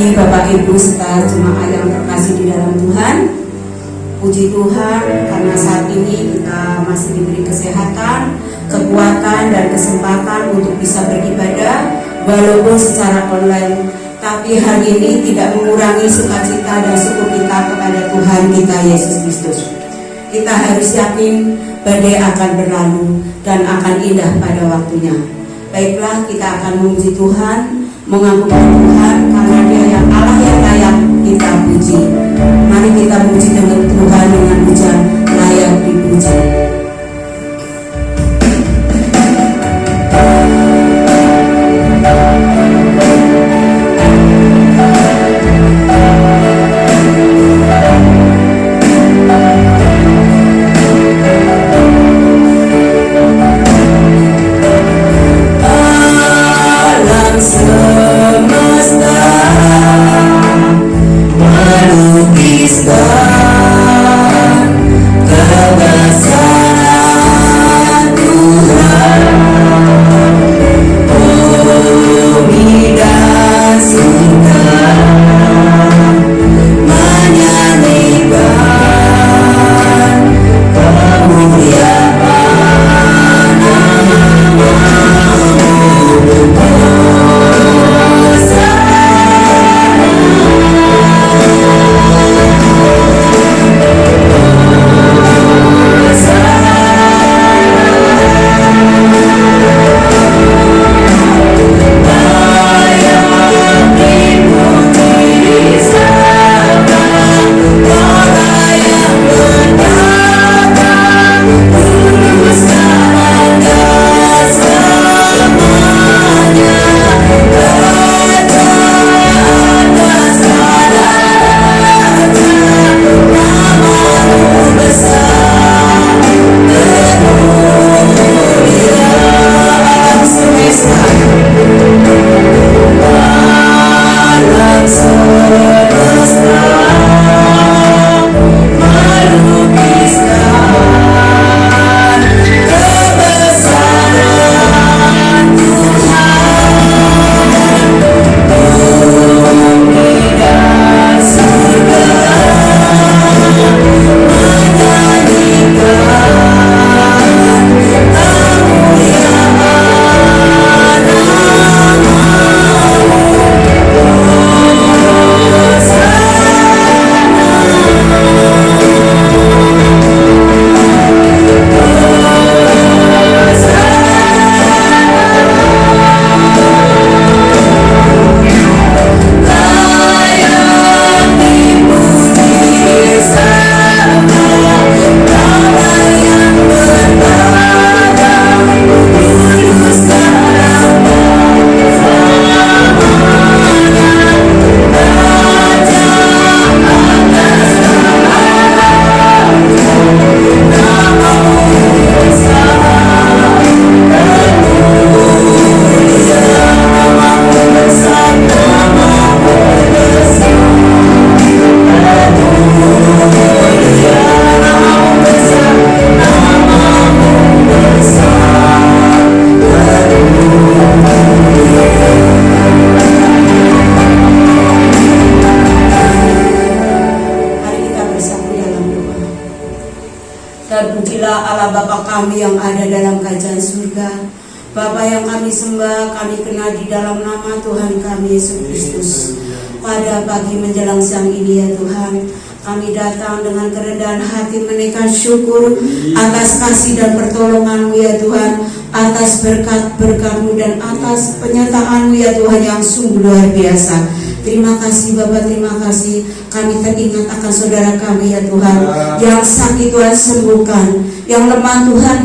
pagi Bapak Ibu serta jemaat yang terkasih di dalam Tuhan. Puji Tuhan karena saat ini kita masih diberi kesehatan, kekuatan dan kesempatan untuk bisa beribadah walaupun secara online. Tapi hal ini tidak mengurangi sukacita dan syukur kita kepada Tuhan kita Yesus Kristus. Kita harus yakin badai akan berlalu dan akan indah pada waktunya. Baiklah, kita akan memuji Tuhan, mengagungkan Tuhan karena Dia yang Allah yang layak kita puji. Mari kita puji dengan Tuhan dengan pujian layak dipuji. Kami yang ada dalam kerajaan surga, Bapa yang kami sembah, kami kenal di dalam nama Tuhan kami Yesus Kristus. Pada pagi menjelang siang ini ya Tuhan, kami datang dengan kerendahan hati menaikkan syukur atas kasih dan pertolongan-Mu ya Tuhan, atas berkat-berkat-Mu dan atas penyertaan-Mu ya Tuhan yang sungguh luar biasa. Terima kasih Bapak, terima kasih. Kami teringat akan saudara kami ya Tuhan, yang sakit Tuhan sembuhkan, yang lemah Tuhan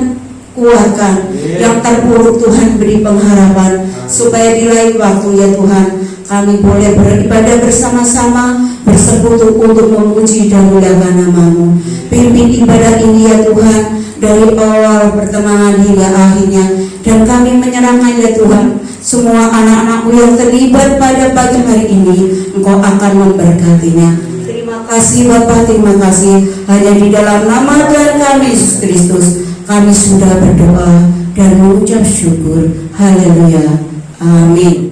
kuatkan, yang terpuruk Tuhan beri pengharapan, supaya di lain waktu ya Tuhan kami boleh beribadah bersama-sama, bersekutu untuk memuji dan memuliakan nama-Mu. Pimpin ibadah ini ya Tuhan, dari awal pertengahan hingga akhirnya, dan kami menyerahkan ya Tuhan semua anak-anak-Mu yang terlibat pada pagi hari ini. Engkau akan memberkatinya. Terima kasih Bapa, terima kasih. Hanya di dalam nama Tuhan kami Yesus Kristus kami sudah berdoa dan mengucap syukur. Haleluya, amin.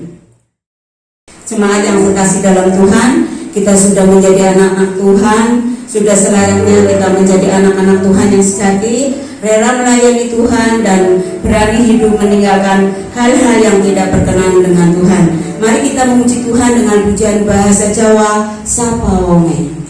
jemaat yang terkasih dalam Tuhan, kita sudah menjadi anak-anak Tuhan, sudah selayaknya kita menjadi anak-anak Tuhan yang sejati, rela melayani Tuhan dan berani hidup meninggalkan hal-hal yang tidak berkenan dengan Tuhan. Mari kita memuji Tuhan dengan pujian bahasa Jawa, Sapa Wonge.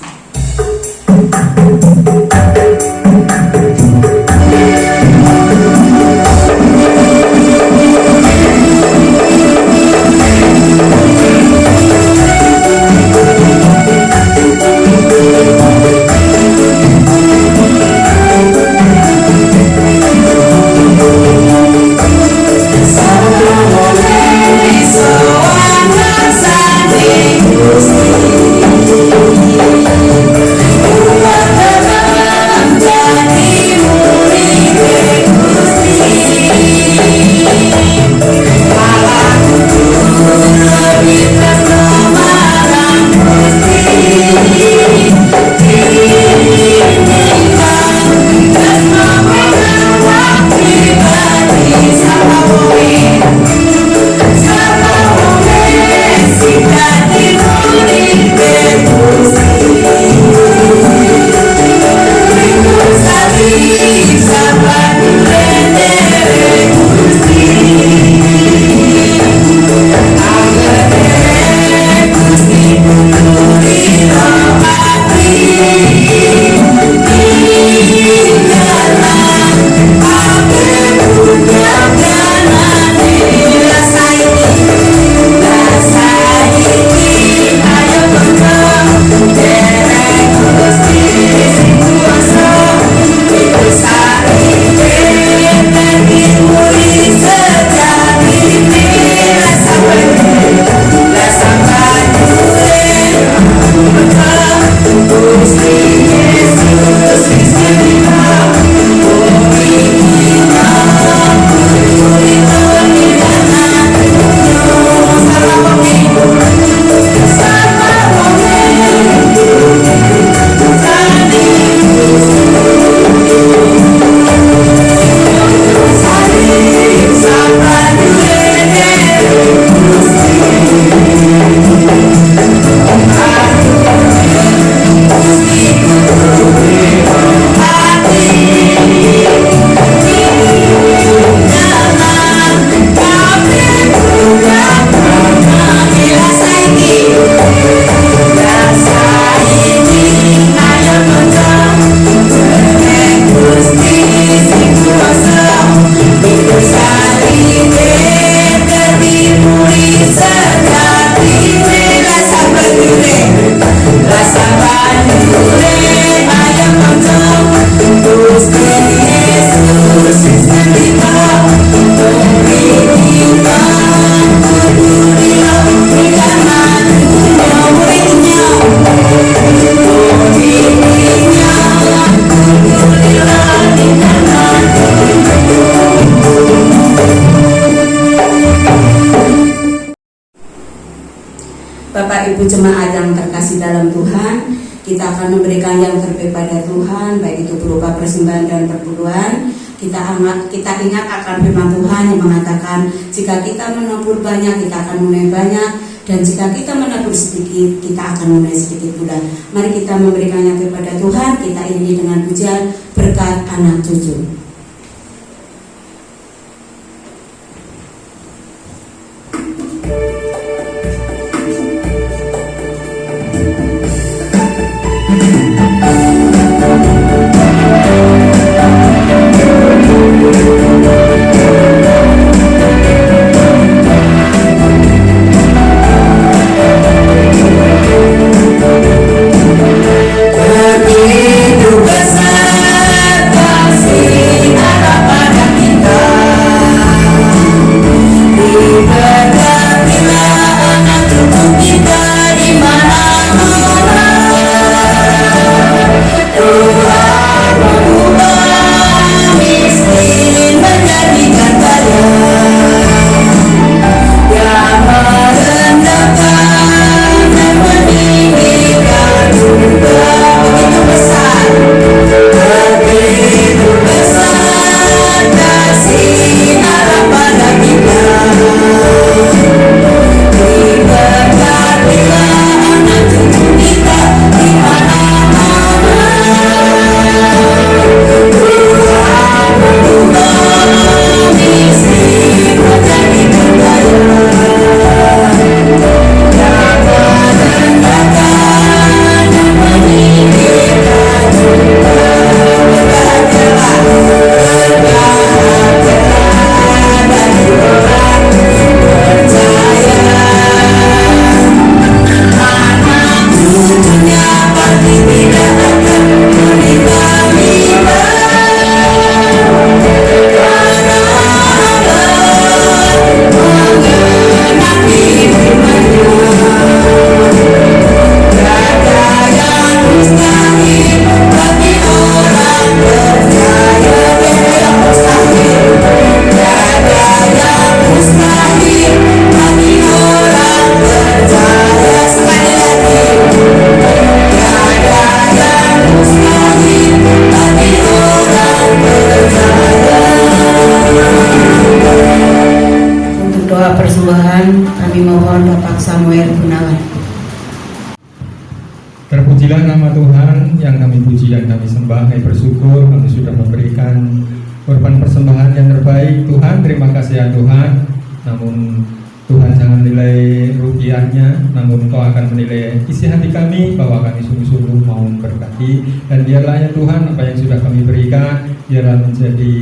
Bapak Ibu jemaat yang terkasih dalam Tuhan, kita akan memberikan yang terbaik pada Tuhan, baik itu berupa persembahan dan perpuluhan. Kita ingat akan firman Tuhan yang mengatakan, jika kita menabur banyak, kita akan menuai banyak, dan jika kita menabur sedikit, kita akan menuai sedikit pula. Mari kita memberikan yang terbaik pada Tuhan. Kita iringi dengan pujian berkat anak cucu. Samuel Gunawan. Terpujilah nama Tuhan yang kami puji dan kami sembah, kami bersyukur kami sudah memberikan korban persembahan yang terbaik. Tuhan, terima kasih ya Tuhan. Namun Tuhan jangan nilai rupiahnya, namun Engkau akan menilai isi hati kami bahwa kami sungguh-sungguh mau memberkati. Dan biarlah ya Tuhan, apa yang sudah kami berikan biarlah menjadi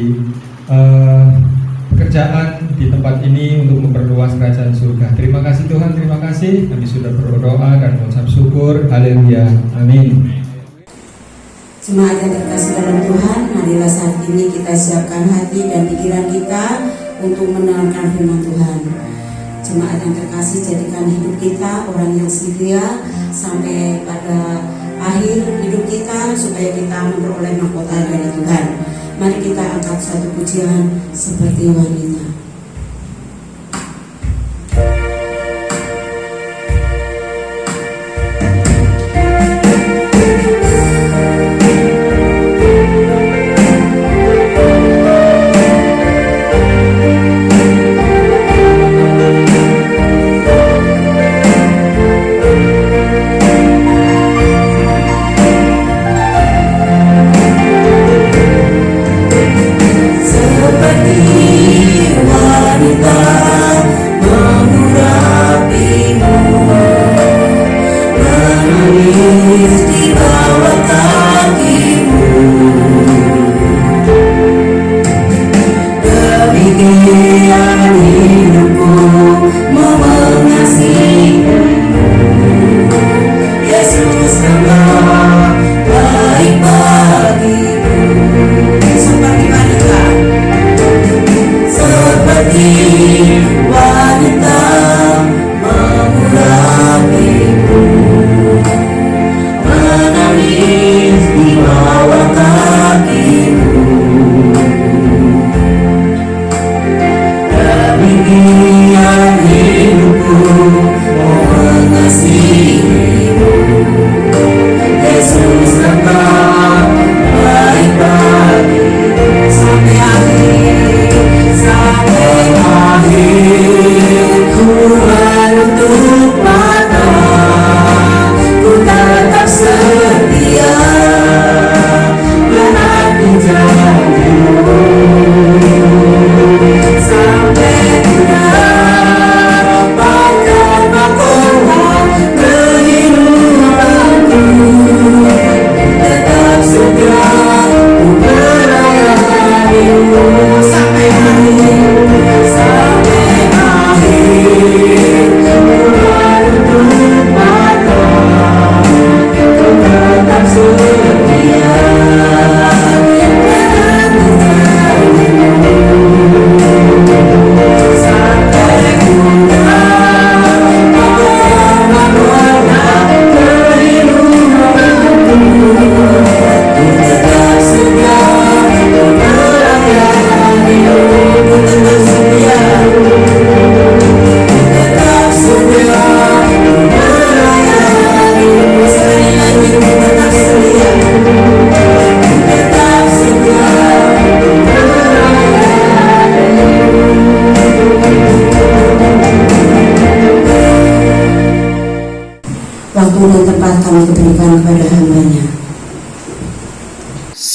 pekerjaan di tempat ini untuk memperluas kerajaan surga. Terima kasih Tuhan, terima kasih. Kami sudah berdoa dan mengucap syukur. Haleluya. Amin. Jemaat yang terkasih dalam Tuhan, marilah saat ini kita siapkan hati dan pikiran kita untuk mendengarkan firman Tuhan. Jemaat yang terkasih, jadikan hidup kita orang yang setia sampai pada akhir hidup kita supaya kita memperoleh mahkota dari Tuhan. Mari kita angkat satu pujian seperti wanita.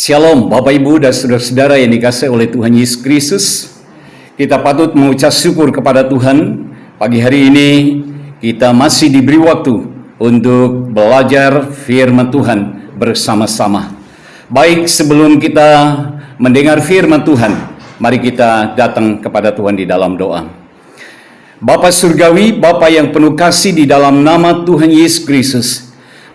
Shalom Bapak Ibu dan Saudara-saudara yang dikasihi oleh Tuhan Yesus Kristus. Kita patut mengucap syukur kepada Tuhan. Pagi hari ini kita masih diberi waktu untuk belajar firman Tuhan bersama-sama. Baik, sebelum kita mendengar firman Tuhan, mari kita datang kepada Tuhan di dalam doa. Bapa Surgawi, Bapa yang penuh kasih, di dalam nama Tuhan Yesus Kristus,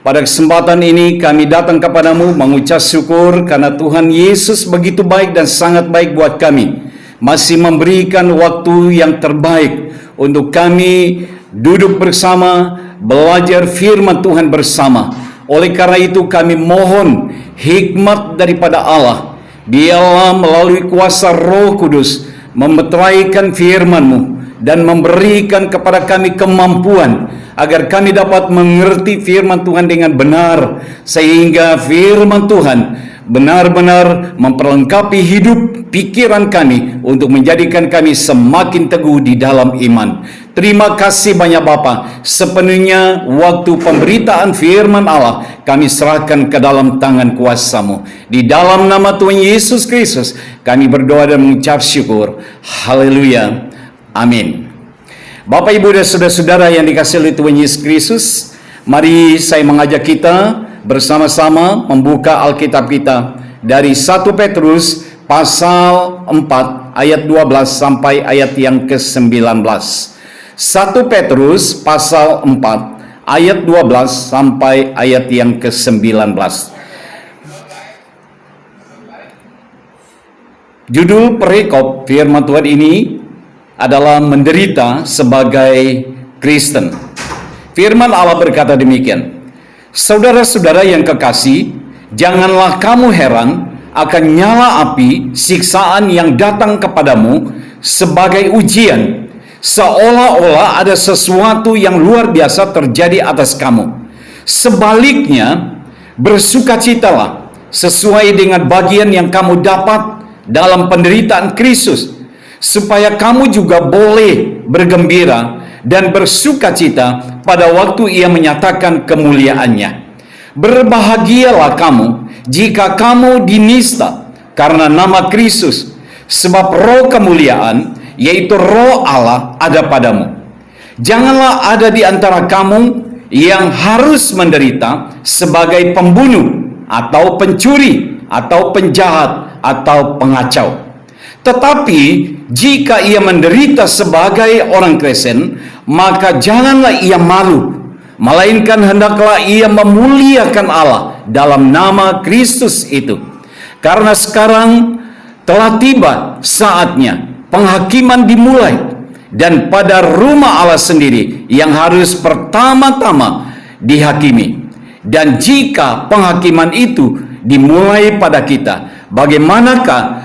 pada kesempatan ini kami datang kepadamu mengucap syukur karena Tuhan Yesus begitu baik dan sangat baik buat kami. Masih memberikan waktu yang terbaik untuk kami duduk bersama, belajar firman Tuhan bersama. Oleh karena itu kami mohon hikmat daripada Allah. Biarlah melalui kuasa Roh Kudus memeteraikan firman-Mu dan memberikan kepada kami kemampuan agar kami dapat mengerti firman Tuhan dengan benar, sehingga firman Tuhan benar-benar memperlengkapi hidup pikiran kami untuk menjadikan kami semakin teguh di dalam iman. Terima kasih banyak Bapa. Sepenuhnya waktu pemberitaan firman Allah kami serahkan ke dalam tangan kuasa-Mu. Di dalam nama Tuhan Yesus Kristus kami berdoa dan mengucap syukur. Haleluya. Amin. Bapak, Ibu, dan saudara-saudara yang dikasihi oleh Tuhan Yesus Kristus, mari saya mengajak kita bersama-sama membuka Alkitab kita dari 1 Petrus pasal 4 ayat 12 sampai ayat yang ke-19. 1 Petrus pasal 4 ayat 12 sampai ayat yang ke-19. Judul perikop firman Tuhan ini adalah menderita sebagai Kristen. Firman Allah berkata demikian. Saudara-saudara yang kekasih, janganlah kamu heran akan nyala api siksaan yang datang kepadamu sebagai ujian, seolah-olah ada sesuatu yang luar biasa terjadi atas kamu. Sebaliknya, bersukacitalah sesuai dengan bagian yang kamu dapat dalam penderitaan Kristus, supaya kamu juga boleh bergembira dan bersukacita pada waktu Ia menyatakan kemuliaannya. Berbahagialah kamu jika kamu dinista karena nama Kristus, sebab roh kemuliaan, yaitu roh Allah, ada padamu. Janganlah ada di antara kamu yang harus menderita sebagai pembunuh, atau pencuri, atau penjahat, atau pengacau. Tetapi jika ia menderita sebagai orang Kristen, maka janganlah ia malu, melainkan hendaklah ia memuliakan Allah dalam nama Kristus itu. Karena sekarang telah tiba saatnya penghakiman dimulai, dan pada rumah Allah sendiri yang harus pertama-tama dihakimi. Dan jika penghakiman itu dimulai pada kita, bagaimanakah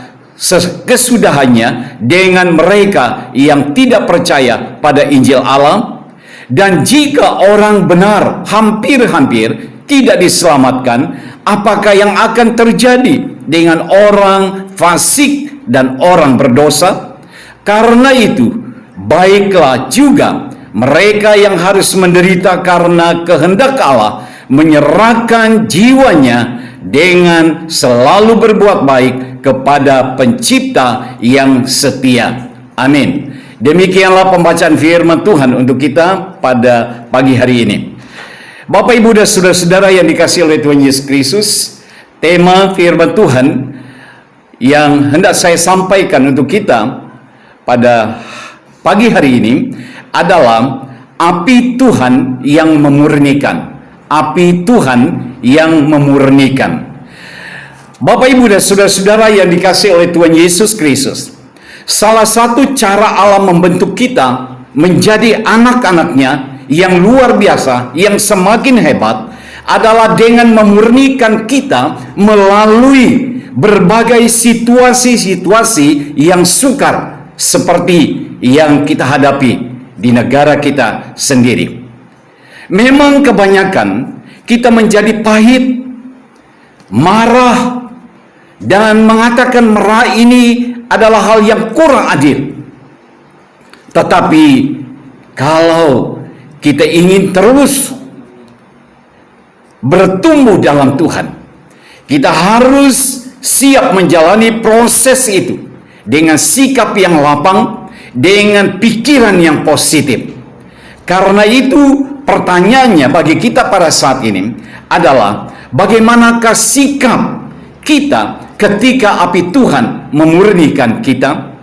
kesudahannya dengan mereka yang tidak percaya pada Injil Allah? Dan jika orang benar hampir-hampir tidak diselamatkan, apakah yang akan terjadi dengan orang fasik dan orang berdosa? Karena itu, baiklah juga mereka yang harus menderita karena kehendak Allah menyerahkan jiwanya dengan selalu berbuat baik kepada Pencipta yang setia. Amin. Demikianlah pembacaan firman Tuhan untuk kita pada pagi hari ini. Bapak, Ibu, dan saudara-saudara yang dikasihi oleh Tuhan Yesus Kristus, tema firman Tuhan yang hendak saya sampaikan untuk kita pada pagi hari ini adalah api Tuhan yang memurnikan. Api Tuhan yang memurnikan. Bapak, Ibu, dan saudara-saudara yang dikasihi oleh Tuhan Yesus Kristus, salah satu cara Allah membentuk kita menjadi anak-anaknya yang luar biasa, yang semakin hebat, adalah dengan memurnikan kita melalui berbagai situasi-situasi yang sukar seperti yang kita hadapi di negara kita sendiri. Memang kebanyakan kita menjadi pahit, marah, dan mengatakan marah ini adalah hal yang kurang adil. Tetapi kalau kita ingin terus bertumbuh dalam Tuhan, kita harus siap menjalani proses itu dengan sikap yang lapang, dengan pikiran yang positif. Karena itu pertanyaannya bagi kita pada saat ini adalah bagaimanakah sikap kita ketika api Tuhan memurnikan kita?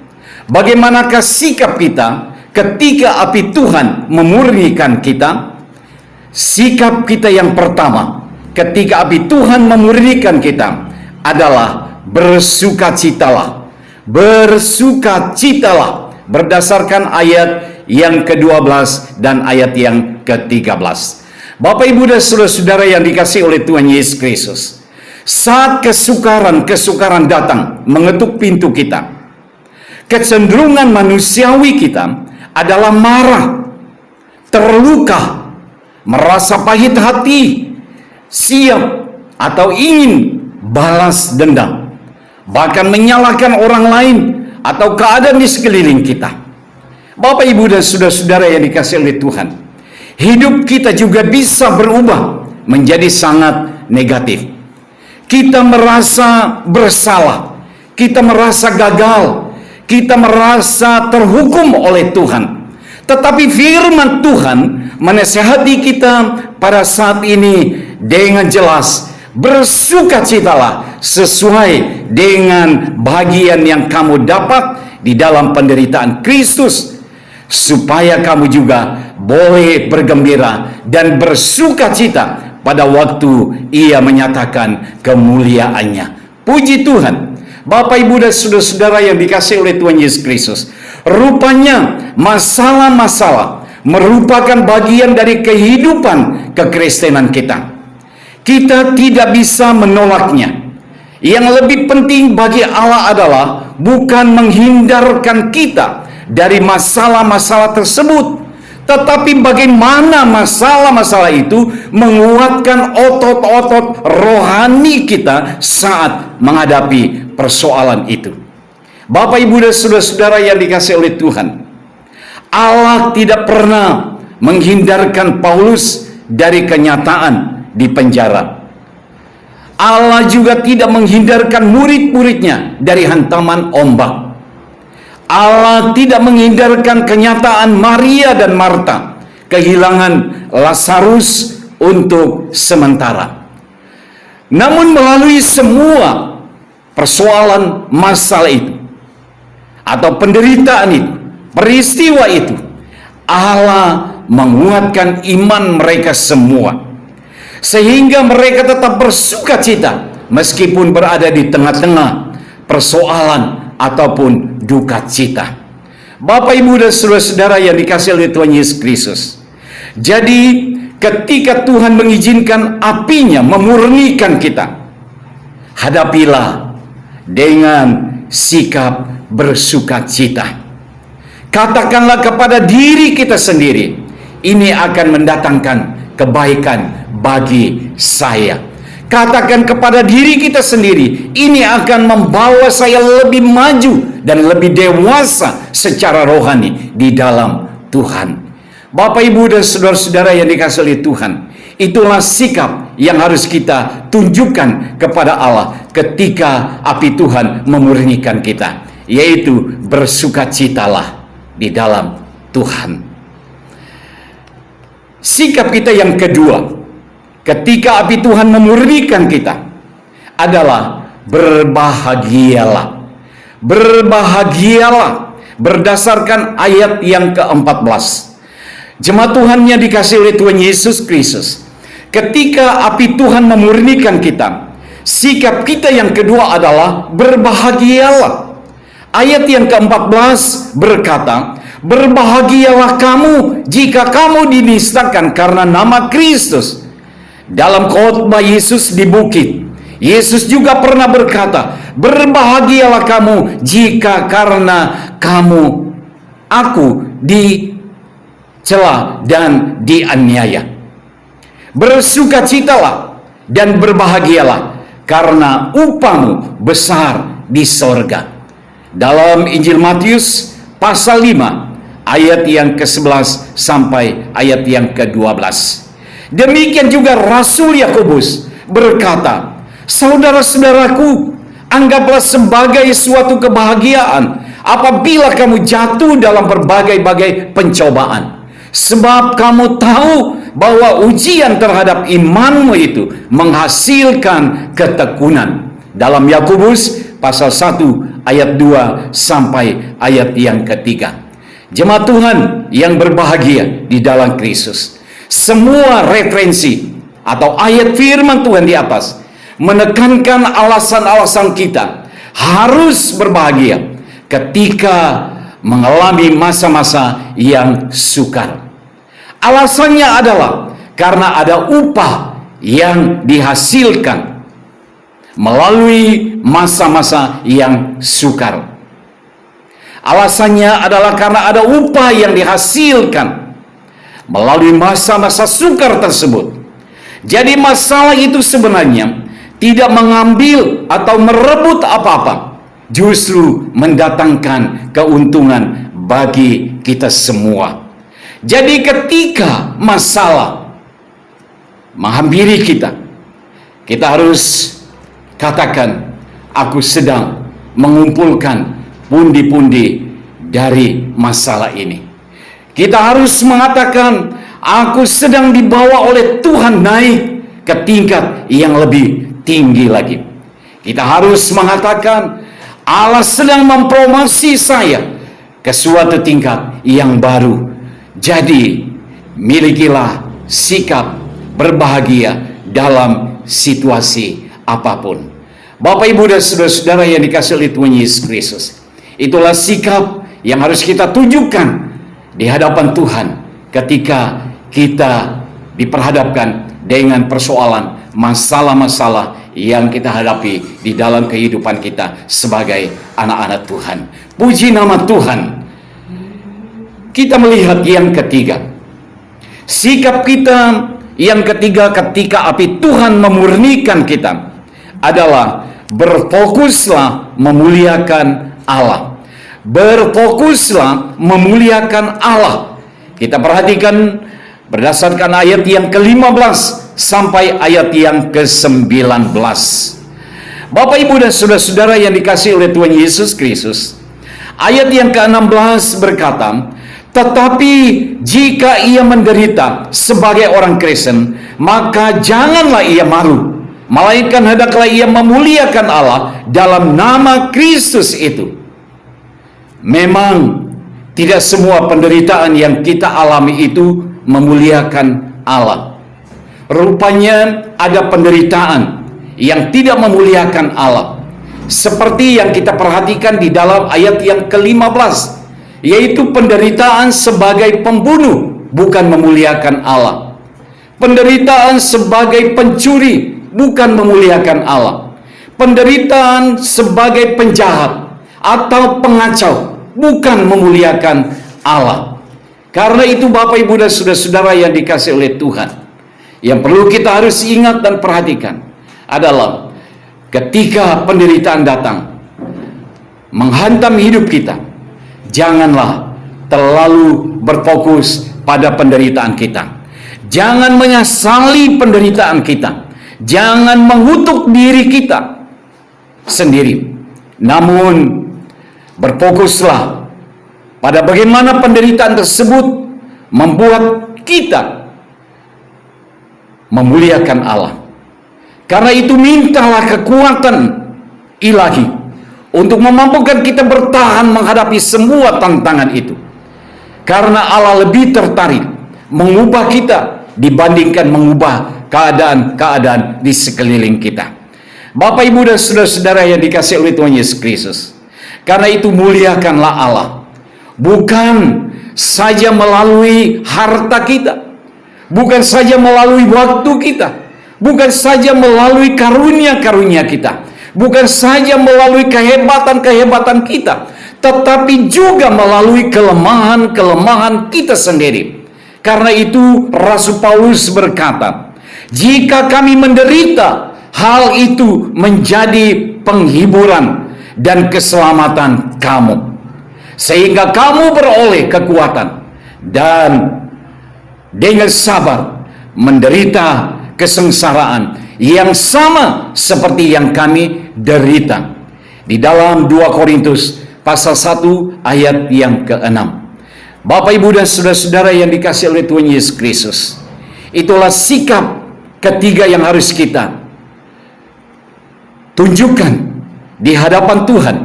Bagaimanakah sikap kita ketika api Tuhan memurnikan kita? Sikap kita yang pertama ketika api Tuhan memurnikan kita adalah bersukacitalah. Bersukacitalah berdasarkan ayat yang ke-12 dan ayat yang ke-13. Bapak, Ibu, dan saudara-saudara yang dikasihi oleh Tuhan Yesus Kristus, saat kesukaran datang mengetuk pintu kita, kecenderungan manusiawi kita adalah marah, terluka, merasa pahit hati, siap atau ingin balas dendam, bahkan menyalahkan orang lain atau keadaan di sekeliling kita. Bapak, Ibu, dan saudara-saudara yang dikasihi oleh Tuhan, hidup kita juga bisa berubah menjadi sangat negatif. Kita merasa bersalah, kita merasa gagal, kita merasa terhukum oleh Tuhan. Tetapi firman Tuhan menasihati kita pada saat ini dengan jelas. Bersukacitalah sesuai dengan bagian yang kamu dapat di dalam penderitaan Kristus, supaya kamu juga boleh bergembira dan bersukacita pada waktu Ia menyatakan kemuliaannya. Puji Tuhan. Bapak, Ibu, dan saudara-saudara yang dikasihi oleh Tuhan Yesus Kristus, rupanya masalah-masalah merupakan bagian dari kehidupan kekristenan kita. Kita tidak bisa menolaknya. Yang lebih penting bagi Allah adalah bukan menghindarkan kita dari masalah-masalah tersebut, tetapi bagaimana masalah-masalah itu menguatkan otot-otot rohani kita saat menghadapi persoalan itu. Bapak, Ibu, dan saudara-saudara yang dikasihi oleh Tuhan, Allah tidak pernah menghindarkan Paulus dari kenyataan di penjara. Allah juga tidak menghindarkan murid-muridnya dari hantaman ombak. Allah tidak menghindarkan kenyataan Maria dan Marta kehilangan Lazarus untuk sementara. Namun melalui semua persoalan masalah itu atau penderitaan itu, peristiwa itu, Allah menguatkan iman mereka semua, sehingga mereka tetap bersukacita meskipun berada di tengah-tengah persoalan ataupun duka cita. Bapak, Ibu, dan saudara-saudara yang dikasihi oleh Tuhan Yesus Kristus, jadi ketika Tuhan mengizinkan apinya memurnikan kita, hadapilah dengan sikap bersukacita. Katakanlah kepada diri kita sendiri, ini akan mendatangkan kebaikan bagi saya. Katakan kepada diri kita sendiri, ini akan membawa saya lebih maju dan lebih dewasa secara rohani di dalam Tuhan. Bapak, Ibu, dan saudara-saudara yang dikasihi oleh Tuhan, itulah sikap yang harus kita tunjukkan kepada Allah ketika api Tuhan memurnikan kita, yaitu bersukacitalah di dalam Tuhan. Sikap kita yang kedua ketika api Tuhan memurnikan kita adalah berbahagialah. Berbahagialah berdasarkan ayat yang ke-14. Jemaat Tuhan yang dikasihi oleh Tuhan Yesus Kristus, ketika api Tuhan memurnikan kita, sikap kita yang kedua adalah berbahagialah. Ayat yang ke-14 berkata, berbahagialah kamu jika kamu dinistakan karena nama Kristus. Dalam khotbah Yesus di bukit, Yesus juga pernah berkata, berbahagialah kamu jika karena aku dicela dan dianiaya. Bersukacitalah dan berbahagialah karena upahmu besar di sorga. Dalam Injil Matius pasal 5 ayat yang ke-11 sampai ayat yang ke-12. Demikian juga Rasul Yakobus berkata, saudara-saudaraku, anggaplah sebagai suatu kebahagiaan apabila kamu jatuh dalam berbagai-bagai pencobaan, sebab kamu tahu bahwa ujian terhadap imanmu itu menghasilkan ketekunan. Dalam Yakobus pasal 1 ayat 2 sampai ayat yang ketiga. Jemaat Tuhan yang berbahagia di dalam Kristus, semua referensi atau ayat firman Tuhan di atas menekankan alasan-alasan kita harus berbahagia ketika mengalami masa-masa yang sukar. Alasannya adalah karena ada upah yang dihasilkan melalui masa-masa yang sukar. Alasannya adalah karena ada upah yang dihasilkan melalui masa-masa sukar tersebut. Jadi masalah itu sebenarnya tidak mengambil atau merebut apa-apa, justru mendatangkan keuntungan bagi kita semua. Jadi ketika masalah menghampiri kita, kita harus katakan, aku sedang mengumpulkan pundi-pundi dari masalah ini. Kita harus mengatakan, aku sedang dibawa oleh Tuhan naik ke tingkat yang lebih tinggi lagi. Kita harus mengatakan, Allah sedang mempromosi saya ke suatu tingkat yang baru. Jadi, milikilah sikap berbahagia dalam situasi apapun. Bapak, Ibu, dan saudara-saudara yang dikasihi oleh Tuhan Yesus Kristus, itulah sikap yang harus kita tunjukkan di hadapan Tuhan ketika kita diperhadapkan dengan persoalan masalah-masalah yang kita hadapi di dalam kehidupan kita sebagai anak-anak Tuhan. Puji nama Tuhan. Kita melihat yang ketiga, sikap kita yang ketiga ketika api Tuhan memurnikan kita adalah berfokuslah memuliakan Allah. Berfokuslah memuliakan Allah. Kita perhatikan berdasarkan ayat yang ke-15 sampai ayat yang ke-19. Bapak, Ibu, dan saudara-saudara yang dikasihi oleh Tuhan Yesus Kristus, ayat yang ke-16 berkata, tetapi jika ia menderita sebagai orang Kristen, maka janganlah ia malu, melainkan hendaklah ia memuliakan Allah dalam nama Kristus itu. Memang tidak semua penderitaan yang kita alami itu memuliakan Allah. Rupanya ada penderitaan yang tidak memuliakan Allah, seperti yang kita perhatikan di dalam ayat yang ke-15, yaitu penderitaan sebagai pembunuh bukan memuliakan Allah. Penderitaan sebagai pencuri bukan memuliakan Allah. Penderitaan sebagai penjahat atau pengacau bukan memuliakan Allah. Karena itu Bapak, Ibu, dan saudara-saudara yang dikasihi oleh Tuhan, yang perlu kita harus ingat dan perhatikan adalah ketika penderitaan datang menghantam hidup kita, janganlah terlalu berfokus pada penderitaan kita. Jangan menyesali penderitaan kita. Jangan mengutuk diri kita sendiri. Namun berfokuslah pada bagaimana penderitaan tersebut membuat kita memuliakan Allah. Karena itu mintalah kekuatan ilahi untuk memampukan kita bertahan menghadapi semua tantangan itu. Karena Allah lebih tertarik mengubah kita dibandingkan mengubah keadaan-keadaan di sekeliling kita. Bapak, Ibu, dan saudara-saudara yang dikasihi oleh Tuhan Yesus Kristus, karena itu muliakanlah Allah. Bukan saja melalui harta kita, bukan saja melalui waktu kita, bukan saja melalui karunia-karunia kita, bukan saja melalui kehebatan-kehebatan kita, tetapi juga melalui kelemahan-kelemahan kita sendiri. Karena itu Rasul Paulus berkata, jika kami menderita, hal itu menjadi penghiburan dan keselamatan kamu, sehingga kamu beroleh kekuatan dan dengan sabar menderita kesengsaraan yang sama seperti yang kami derita. Di dalam 2 Korintus pasal 1 ayat yang ke-6. Bapak, Ibu, dan saudara-saudara yang dikasihi oleh Tuhan Yesus Kristus, itulah sikap ketiga yang harus kita tunjukkan di hadapan Tuhan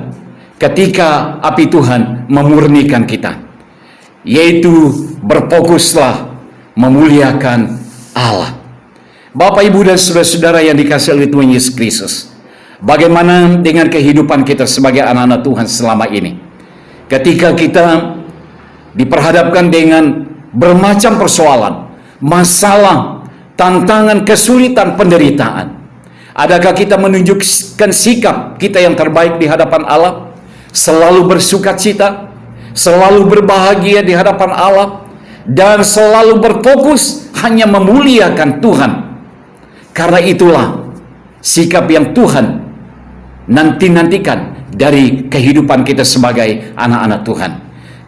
ketika api Tuhan memurnikan kita, yaitu berfokuslah memuliakan Allah. Bapak, Ibu, dan saudara-saudara yang dikasihi oleh Tuhan Yesus Kristus, bagaimana dengan kehidupan kita sebagai anak-anak Tuhan selama ini? Ketika kita diperhadapkan dengan bermacam persoalan, masalah, tantangan, kesulitan, penderitaan, adakah kita menunjukkan sikap kita yang terbaik di hadapan Allah? Selalu bersukacita, selalu berbahagia di hadapan Allah, dan selalu berfokus hanya memuliakan Tuhan. Karena itulah sikap yang Tuhan nantikan dari kehidupan kita sebagai anak-anak Tuhan.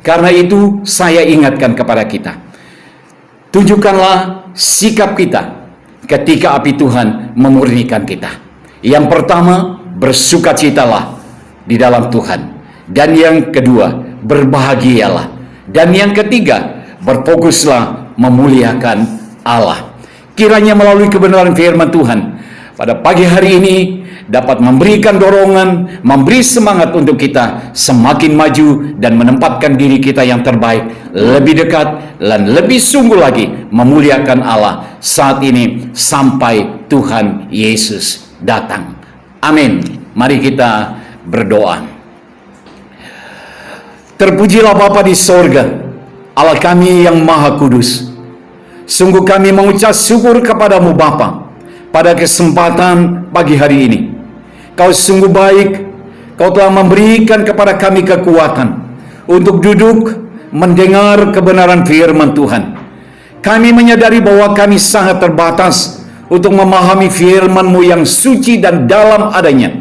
Karena itu saya ingatkan kepada kita, tunjukkanlah sikap kita ketika api Tuhan memurnikan kita. Yang pertama, bersukacitalah di dalam Tuhan. Dan yang kedua, berbahagialah. Dan yang ketiga, berfokuslah memuliakan Allah. Kiranya melalui kebenaran firman Tuhan pada pagi hari ini dapat memberikan dorongan, memberi semangat untuk kita semakin maju dan menempatkan diri kita yang terbaik, lebih dekat dan lebih sungguh lagi memuliakan Allah saat ini sampai Tuhan Yesus datang. Amin. Mari kita berdoa. Terpujilah Bapa di sorga, Allah kami yang Maha Kudus. Sungguh kami mengucap syukur kepadamu Bapa pada kesempatan pagi hari ini. Kau sungguh baik, Kau telah memberikan kepada kami kekuatan untuk duduk mendengar kebenaran firman Tuhan. Kami menyadari bahwa kami sangat terbatas untuk memahami firman-Mu yang suci dan dalam adanya.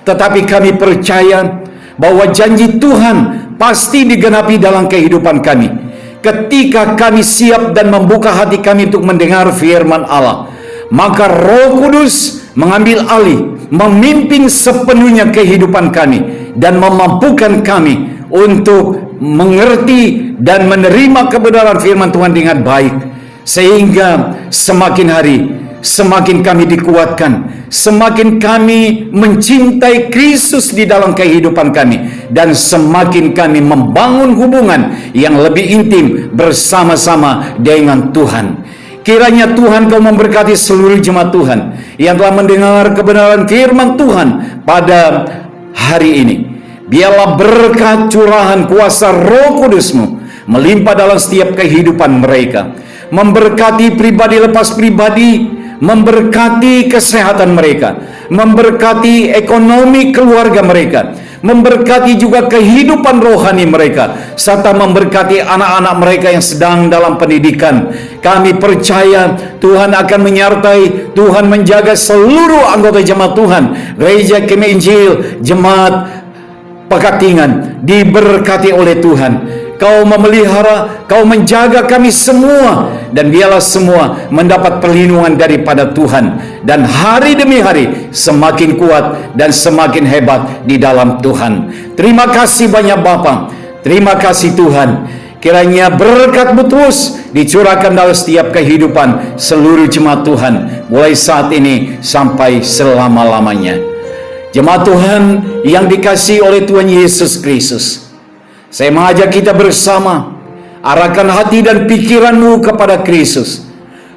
Tetapi kami percaya bahwa janji Tuhan pasti digenapi dalam kehidupan kami ketika kami siap dan membuka hati kami untuk mendengar firman Allah. Maka Roh Kudus mengambil alih, memimpin sepenuhnya kehidupan kami dan memampukan kami untuk mengerti dan menerima kebenaran firman Tuhan dengan baik, sehingga semakin hari semakin kami dikuatkan, semakin kami mencintai Kristus di dalam kehidupan kami, dan semakin kami membangun hubungan yang lebih intim bersama-sama dengan Tuhan. Kiranya Tuhan Kau memberkati seluruh jemaat Tuhan yang telah mendengar kebenaran firman Tuhan pada hari ini. Biarlah berkat curahan kuasa Roh Kudus-Mu melimpah dalam setiap kehidupan mereka, memberkati pribadi lepas pribadi, memberkati kesehatan mereka, memberkati ekonomi keluarga mereka, memberkati juga kehidupan rohani mereka, serta memberkati anak-anak mereka yang sedang dalam pendidikan. Kami percaya Tuhan akan menyertai, Tuhan menjaga seluruh anggota jemaat Tuhan, Gereja Kemah Injil, Jemaat Pekatingan diberkati oleh Tuhan. Kau memelihara, Kau menjaga kami semua, dan biarlah semua mendapat perlindungan daripada Tuhan, dan hari demi hari semakin kuat dan semakin hebat di dalam Tuhan. Terima kasih banyak Bapa, terima kasih Tuhan. Kiranya berkat-Mu terus dicurahkan dalam setiap kehidupan seluruh jemaat Tuhan, mulai saat ini sampai selama-lamanya. Jemaat Tuhan yang dikasihi oleh Tuhan Yesus Kristus, saya mengajak kita bersama, arahkan hati dan pikiranmu kepada Kristus.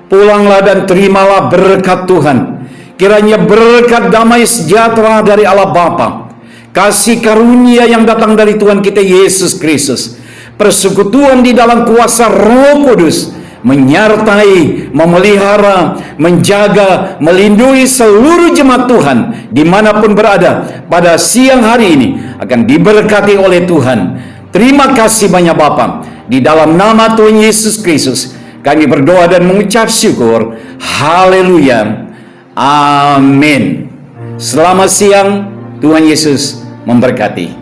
Pulanglah dan terimalah berkat Tuhan. Kiranya berkat damai sejahtera dari Allah Bapa, kasih karunia yang datang dari Tuhan kita Yesus Kristus, persekutuan di dalam kuasa Roh Kudus menyertai, memelihara, menjaga, melindungi seluruh jemaat Tuhan dimanapun berada pada siang hari ini akan diberkati oleh Tuhan. Terima kasih banyak Bapa. Di dalam nama Tuhan Yesus Kristus kami berdoa dan mengucap syukur. Haleluya. Amin. Selamat siang. Tuhan Yesus memberkati.